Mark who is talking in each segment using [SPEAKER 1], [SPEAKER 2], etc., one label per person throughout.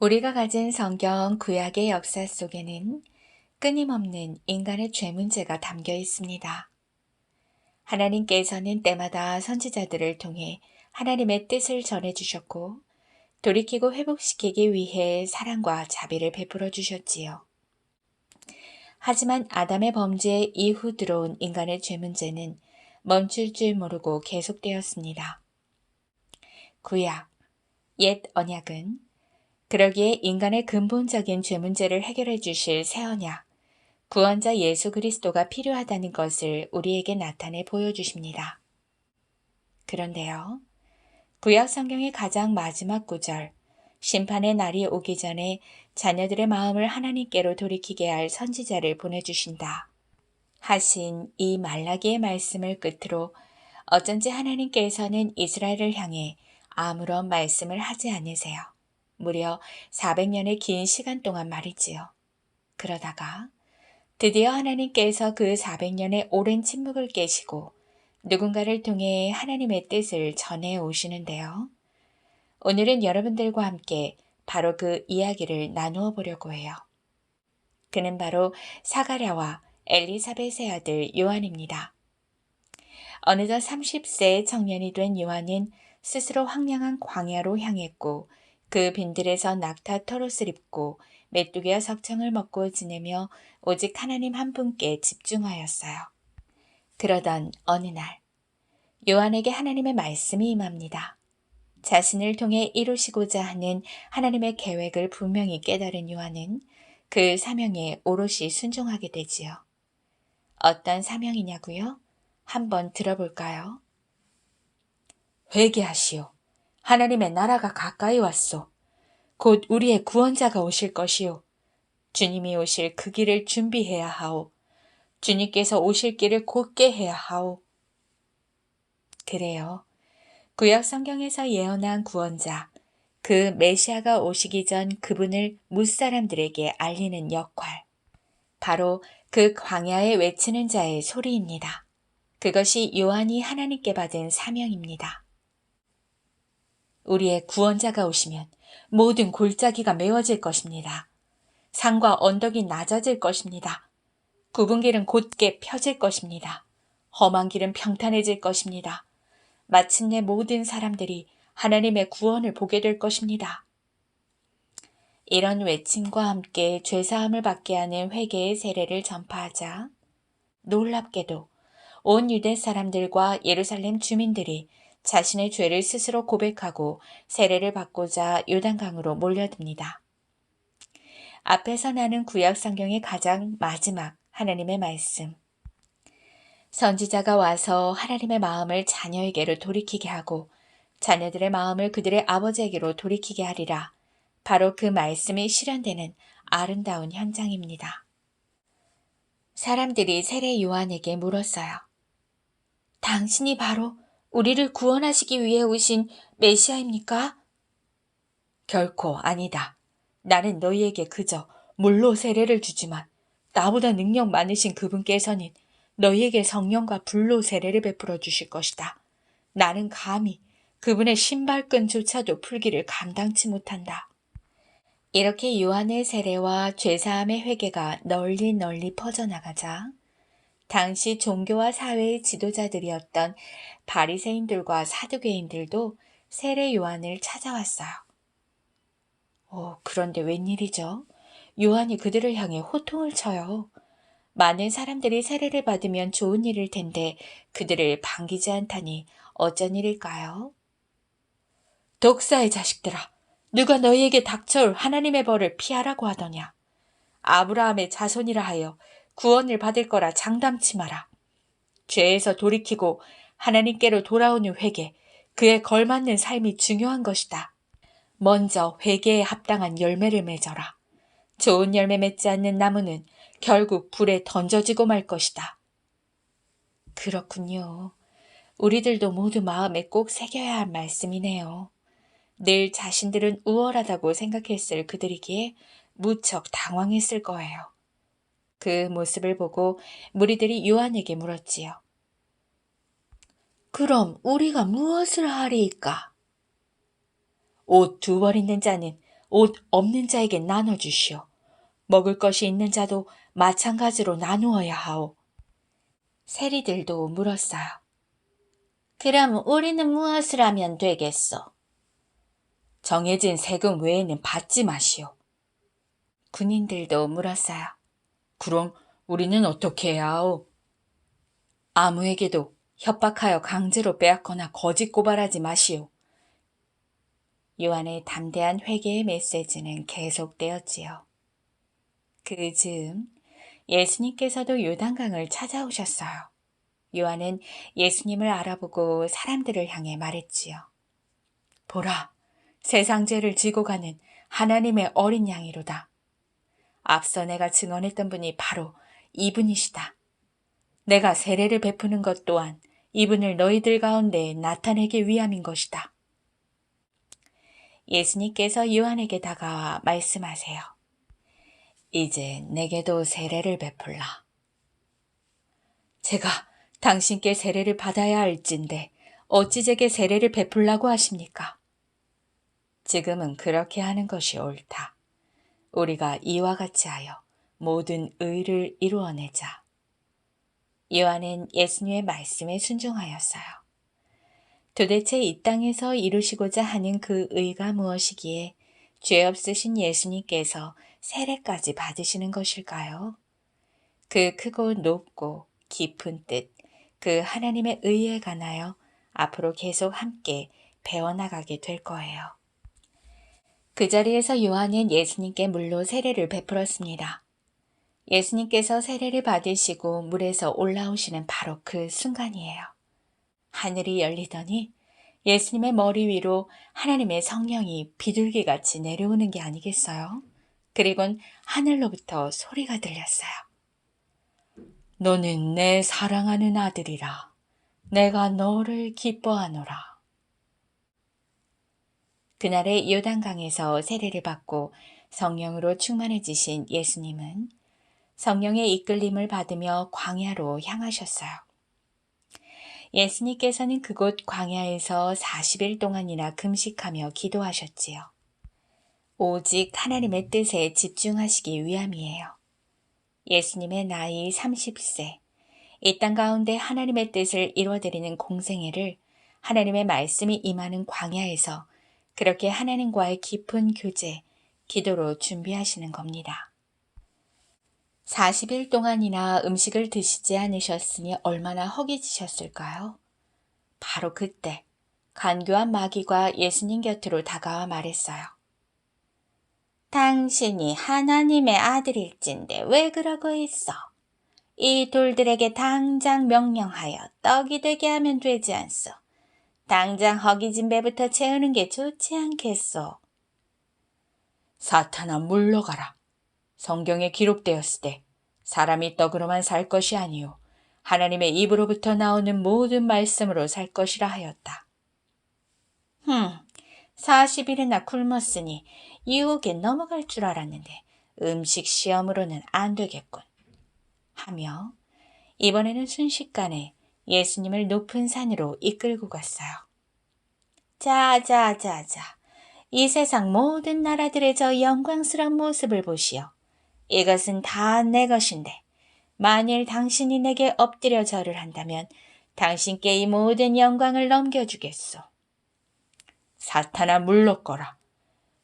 [SPEAKER 1] 우리가 가진 성경 구약의 역사 속에는 끊임없는 인간의 죄 문제가 담겨 있습니다. 하나님께서는 때마다 선지자들을 통해 하나님의 뜻을 전해주셨고, 돌이키고 회복시키기 위해 사랑과 자비를 베풀어 주셨지요. 하지만 아담의 범죄 이후 들어온 인간의 죄 문제는 멈출 줄 모르고 계속되었습니다. 구약, 옛 언약은 그러기에 인간의 근본적인 죄 문제를 해결해 주실 새 언약, 구원자 예수 그리스도가 필요하다는 것을 우리에게 나타내 보여주십니다. 그런데요, 구약 성경의 가장 마지막 구절, 심판의 날이 오기 전에 자녀들의 마음을 하나님께로 돌이키게 할 선지자를 보내주신다 하신 이 말라기의 말씀을 끝으로 어쩐지 하나님께서는 이스라엘을 향해 아무런 말씀을 하지 않으세요. 무려 400년의 긴 시간 동안 말이지요. 그러다가 드디어 하나님께서 그 400년의 오랜 침묵을 깨시고 누군가를 통해 하나님의 뜻을 전해 오시는데요. 오늘은 여러분들과 함께 바로 그 이야기를 나누어 보려고 해요. 그는 바로 사가랴와 엘리사벳의 아들 요한입니다. 어느덧 30세의 청년이 된 요한은 스스로 황량한 광야로 향했고, 그 빈들에서 낙타 털옷을 입고 메뚜기와 석청을 먹고 지내며 오직 하나님 한 분께 집중하였어요. 그러던 어느 날 요한에게 하나님의 말씀이 임합니다. 자신을 통해 이루시고자 하는 하나님의 계획을 분명히 깨달은 요한은 그 사명에 오롯이 순종하게 되지요. 어떤 사명이냐고요? 한번 들어볼까요? 회개하시오. 하나님의 나라가 가까이 왔소. 곧 우리의 구원자가 오실 것이요. 주님이 오실 그 길을 준비해야 하오. 주님께서 오실 길을 곧게 해야 하오. 그래요. 구약 성경에서 예언한 구원자, 그 메시아가 오시기 전 그분을 뭇사람들에게 알리는 역할. 바로 그 광야에 외치는 자의 소리입니다. 그것이 요한이 하나님께 받은 사명입니다. 우리의 구원자가 오시면 모든 골짜기가 메워질 것입니다. 산과 언덕이 낮아질 것입니다. 굽은 길은 곧게 펴질 것입니다. 험한 길은 평탄해질 것입니다. 마침내 모든 사람들이 하나님의 구원을 보게 될 것입니다. 이런 외침과 함께 죄사함을 받게 하는 회개의 세례를 전파하자 놀랍게도 온 유대 사람들과 예루살렘 주민들이 자신의 죄를 스스로 고백하고 세례를 받고자 요단강으로 몰려듭니다. 앞에서 나눈 구약 성경의 가장 마지막 하나님의 말씀. 선지자가 와서 하나님의 마음을 자녀에게로 돌이키게 하고 자녀들의 마음을 그들의 아버지에게로 돌이키게 하리라. 바로 그 말씀이 실현되는 아름다운 현장입니다. 사람들이 세례 요한에게 물었어요. 당신이 바로 우리를 구원하시기 위해 오신 메시아입니까? 결코 아니다. 나는 너희에게 그저 물로 세례를 주지만 나보다 능력 많으신 그분께서는 너희에게 성령과 불로 세례를 베풀어 주실 것이다. 나는 감히 그분의 신발끈조차도 풀기를 감당치 못한다. 이렇게 요한의 세례와 죄사함의 회개가 널리 퍼져나가자 당시 종교와 사회의 지도자들이었던 바리새인들과 사두개인들도 세례 요한을 찾아왔어요. 그런데 웬일이죠? 요한이 그들을 향해 호통을 쳐요. 많은 사람들이 세례를 받으면 좋은 일일 텐데 그들을 반기지 않다니 어쩐 일일까요? 독사의 자식들아, 누가 너희에게 닥쳐올 하나님의 벌을 피하라고 하더냐? 아브라함의 자손이라 하여 구원을 받을 거라 장담치 마라. 죄에서 돌이키고 하나님께로 돌아오는 회개, 그에 걸맞는 삶이 중요한 것이다. 먼저 회개에 합당한 열매를 맺어라. 좋은 열매 맺지 않는 나무는 결국 불에 던져지고 말 것이다. 그렇군요. 우리들도 모두 마음에 꼭 새겨야 할 말씀이네요. 늘 자신들은 우월하다고 생각했을 그들이기에 무척 당황했을 거예요. 그 모습을 보고 무리들이 요한에게 물었지요. 그럼 우리가 무엇을 하리이까? 옷 2벌 있는 자는 옷 없는 자에게 나눠주시오. 먹을 것이 있는 자도 마찬가지로 나누어야 하오. 세리들도 물었어요. 그럼 우리는 무엇을 하면 되겠소? 정해진 세금 외에는 받지 마시오. 군인들도 물었어요. 그럼 우리는 어떻게 해야 하오? 아무에게도 협박하여 강제로 빼앗거나 거짓 고발하지 마시오. 요한의 담대한 회개의 메시지는 계속되었지요. 그 즈음 예수님께서도 요단강을 찾아오셨어요. 요한은 예수님을 알아보고 사람들을 향해 말했지요. 보라, 세상 죄를 지고 가는 하나님의 어린 양이로다. 앞서 내가 증언했던 분이 바로 이분이시다. 내가 세례를 베푸는 것 또한 이분을 너희들 가운데 나타내기 위함인 것이다. 예수님께서 요한에게 다가와 말씀하세요. 이제 내게도 세례를 베풀라. 제가 당신께 세례를 받아야 할진데 어찌 제게 세례를 베풀라고 하십니까? 지금은 그렇게 하는 것이 옳다. 우리가 이와 같이 하여 모든 의를 이루어내자. 요한은 예수님의 말씀에 순종하였어요. 도대체 이 땅에서 이루시고자 하는 그 의가 무엇이기에 죄 없으신 예수님께서 세례까지 받으시는 것일까요? 그 크고 높고 깊은 뜻, 그 하나님의 의에 관하여 앞으로 계속 함께 배워나가게 될 거예요. 그 자리에서 요한은 예수님께 물로 세례를 베풀었습니다. 예수님께서 세례를 받으시고 물에서 올라오시는 바로 그 순간이에요. 하늘이 열리더니 예수님의 머리 위로 하나님의 성령이 비둘기같이 내려오는 게 아니겠어요? 그리곤 하늘로부터 소리가 들렸어요. 너는 내 사랑하는 아들이라. 내가 너를 기뻐하노라. 그날의 요단강에서 세례를 받고 성령으로 충만해지신 예수님은 성령의 이끌림을 받으며 광야로 향하셨어요. 예수님께서는 그곳 광야에서 40일 동안이나 금식하며 기도하셨지요. 오직 하나님의 뜻에 집중하시기 위함이에요. 예수님의 나이 30세, 이 땅 가운데 하나님의 뜻을 이루어드리는 공생애를 하나님의 말씀이 임하는 광야에서 그렇게 하나님과의 깊은 교제, 기도로 준비하시는 겁니다. 40일 동안이나 음식을 드시지 않으셨으니 얼마나 허기지셨을까요? 바로 그때 간교한 마귀가 예수님 곁으로 다가와 말했어요. 당신이 하나님의 아들일진데 왜 그러고 있어? 이 돌들에게 당장 명령하여 떡이 되게 하면 되지 않소. 당장 허기진 배부터 채우는 게 좋지 않겠소. 사탄아 물러가라. 성경에 기록되었으되 사람이 떡으로만 살 것이 아니요 하나님의 입으로부터 나오는 모든 말씀으로 살 것이라 하였다. 40일이나 굶었으니 유혹에 넘어갈 줄 알았는데 음식 시험으로는 안 되겠군. 하며 이번에는 순식간에 예수님을 높은 산으로 이끌고 갔어요. 자자자자, 이 세상 모든 나라들의 저 영광스러운 모습을 보시오. 이것은 다 내 것인데 만일 당신이 내게 엎드려 절을 한다면 당신께 이 모든 영광을 넘겨주겠소. 사탄아 물러거라.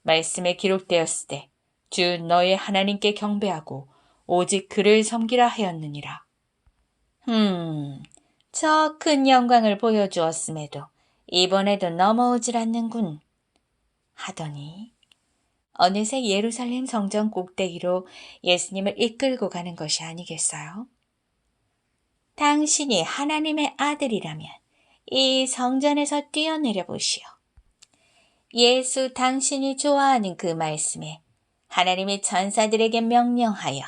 [SPEAKER 1] 말씀에 기록되었으되 주 너의 하나님께 경배하고 오직 그를 섬기라 하였느니라. 저 큰 영광을 보여주었음에도 이번에도 넘어오질 않는군. 하더니 어느새 예루살렘 성전 꼭대기로 예수님을 이끌고 가는 것이 아니겠어요? 당신이 하나님의 아들이라면 이 성전에서 뛰어내려 보시오. 예수 당신이 좋아하는 그 말씀에 하나님의 천사들에게 명령하여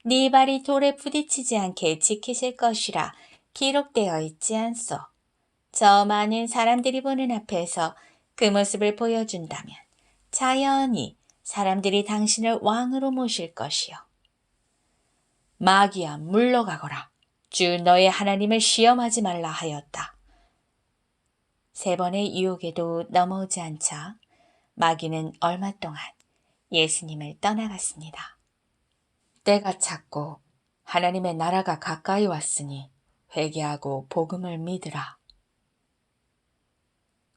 [SPEAKER 1] 네 발이 돌에 부딪히지 않게 지키실 것이라 기록되어 있지 않소. 저 많은 사람들이 보는 앞에서 그 모습을 보여준다면 자연히 사람들이 당신을 왕으로 모실 것이요. 마귀야 물러가거라. 주 너의 하나님을 시험하지 말라 하였다. 3번의 유혹에도 넘어오지 않자 마귀는 얼마 동안 예수님을 떠나갔습니다. 때가 찼고 하나님의 나라가 가까이 왔으니 회개하고 복음을 믿으라.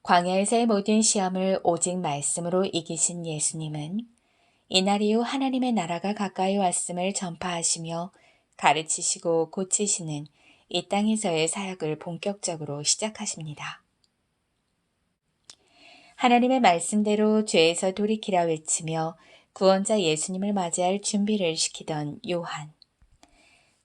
[SPEAKER 1] 광야에서의 모든 시험을 오직 말씀으로 이기신 예수님은 이날 이후 하나님의 나라가 가까이 왔음을 전파하시며 가르치시고 고치시는 이 땅에서의 사역을 본격적으로 시작하십니다. 하나님의 말씀대로 죄에서 돌이키라 외치며 구원자 예수님을 맞이할 준비를 시키던 요한.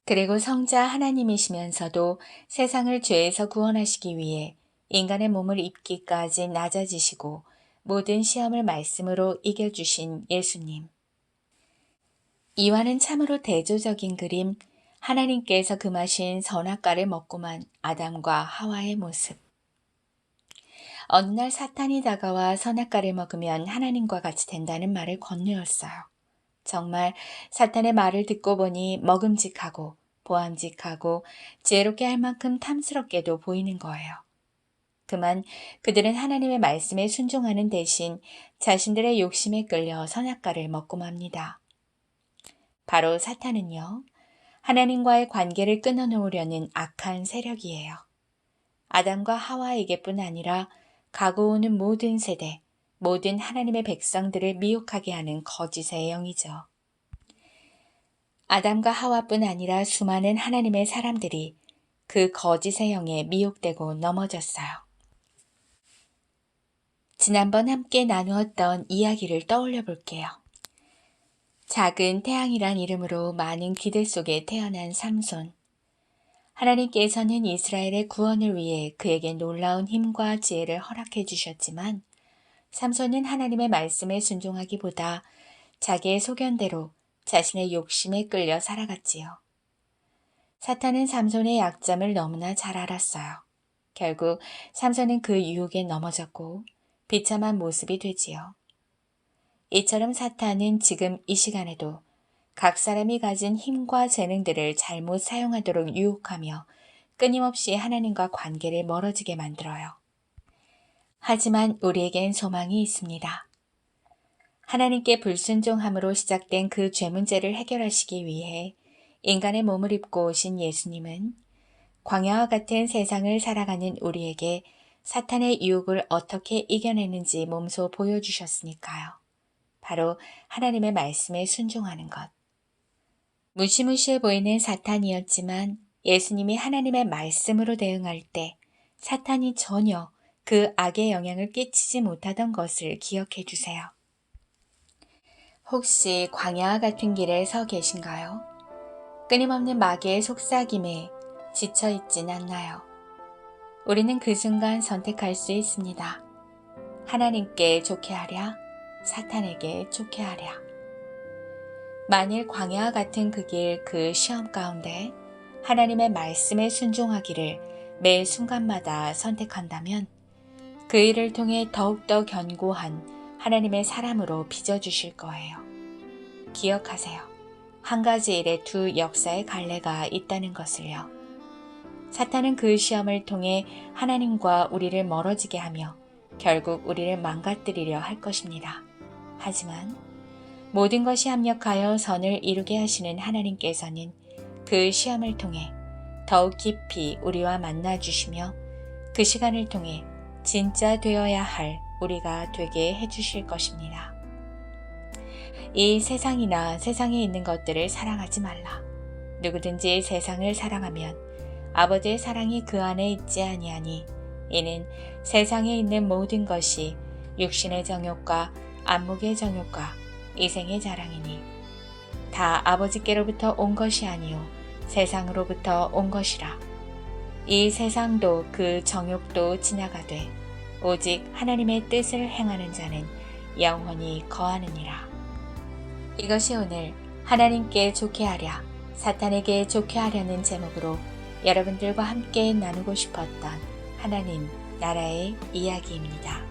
[SPEAKER 1] 그리고 성자 하나님이시면서도 세상을 죄에서 구원하시기 위해 인간의 몸을 입기까지 낮아지시고 모든 시험을 말씀으로 이겨주신 예수님. 이와는 참으로 대조적인 그림, 하나님께서 금하신 선악과를 먹고만 아담과 하와의 모습. 어느 날 사탄이 다가와 선악과를 먹으면 하나님과 같이 된다는 말을 건네었어요. 정말 사탄의 말을 듣고 보니 먹음직하고 보암직하고 지혜롭게 할 만큼 탐스럽게도 보이는 거예요. 그만 그들은 하나님의 말씀에 순종하는 대신 자신들의 욕심에 끌려 선악과를 먹고 맙니다. 바로 사탄은요, 하나님과의 관계를 끊어놓으려는 악한 세력이에요. 아담과 하와에게뿐 아니라 가고 오는 모든 세대, 모든 하나님의 백성들을 미혹하게 하는 거짓의 영이죠. 아담과 하와뿐 아니라 수많은 하나님의 사람들이 그 거짓의 영에 미혹되고 넘어졌어요. 지난번 함께 나누었던 이야기를 떠올려 볼게요. 작은 태양이란 이름으로 많은 기대 속에 태어난 삼손. 하나님께서는 이스라엘의 구원을 위해 그에게 놀라운 힘과 지혜를 허락해 주셨지만 삼손은 하나님의 말씀에 순종하기보다 자기의 소견대로 자신의 욕심에 끌려 살아갔지요. 사탄은 삼손의 약점을 너무나 잘 알았어요. 결국 삼손은 그 유혹에 넘어졌고 비참한 모습이 되지요. 이처럼 사탄은 지금 이 시간에도 각 사람이 가진 힘과 재능들을 잘못 사용하도록 유혹하며 끊임없이 하나님과 관계를 멀어지게 만들어요. 하지만 우리에겐 소망이 있습니다. 하나님께 불순종함으로 시작된 그 죄 문제를 해결하시기 위해 인간의 몸을 입고 오신 예수님은 광야와 같은 세상을 살아가는 우리에게 사탄의 유혹을 어떻게 이겨내는지 몸소 보여주셨으니까요. 바로 하나님의 말씀에 순종하는 것. 무시무시해 보이는 사탄이었지만 예수님이 하나님의 말씀으로 대응할 때 사탄이 전혀 그 악의 영향을 끼치지 못하던 것을 기억해 주세요. 혹시 광야와 같은 길에 서 계신가요? 끊임없는 마귀의 속삭임에 지쳐있진 않나요? 우리는 그 순간 선택할 수 있습니다. 하나님께 좋게 하랴, 사탄에게 좋게 하랴. 만일 광야와 같은 그 길, 그 시험 가운데 하나님의 말씀에 순종하기를 매 순간마다 선택한다면 그 일을 통해 더욱더 견고한 하나님의 사람으로 빚어주실 거예요. 기억하세요. 한 가지 일에 두 역사의 갈래가 있다는 것을요. 사탄은 그 시험을 통해 하나님과 우리를 멀어지게 하며 결국 우리를 망가뜨리려 할 것입니다. 하지만 모든 것이 합력하여 선을 이루게 하시는 하나님께서는 그 시험을 통해 더욱 깊이 우리와 만나 주시며 그 시간을 통해 진짜 되어야 할 우리가 되게 해주실 것입니다. 이 세상이나 세상에 있는 것들을 사랑하지 말라. 누구든지 세상을 사랑하면 아버지의 사랑이 그 안에 있지 아니하니 이는 세상에 있는 모든 것이 육신의 정욕과 안목의 정욕과 이생의 자랑이니 다 아버지께로부터 온 것이 아니요 세상으로부터 온 것이라. 이 세상도 그 정욕도 지나가되 오직 하나님의 뜻을 행하는 자는 영원히 거하느니라. 이것이 오늘 하나님께 좋게 하랴, 사탄에게 좋게 하려는 제목으로 여러분들과 함께 나누고 싶었던 하나님 나라의 이야기입니다.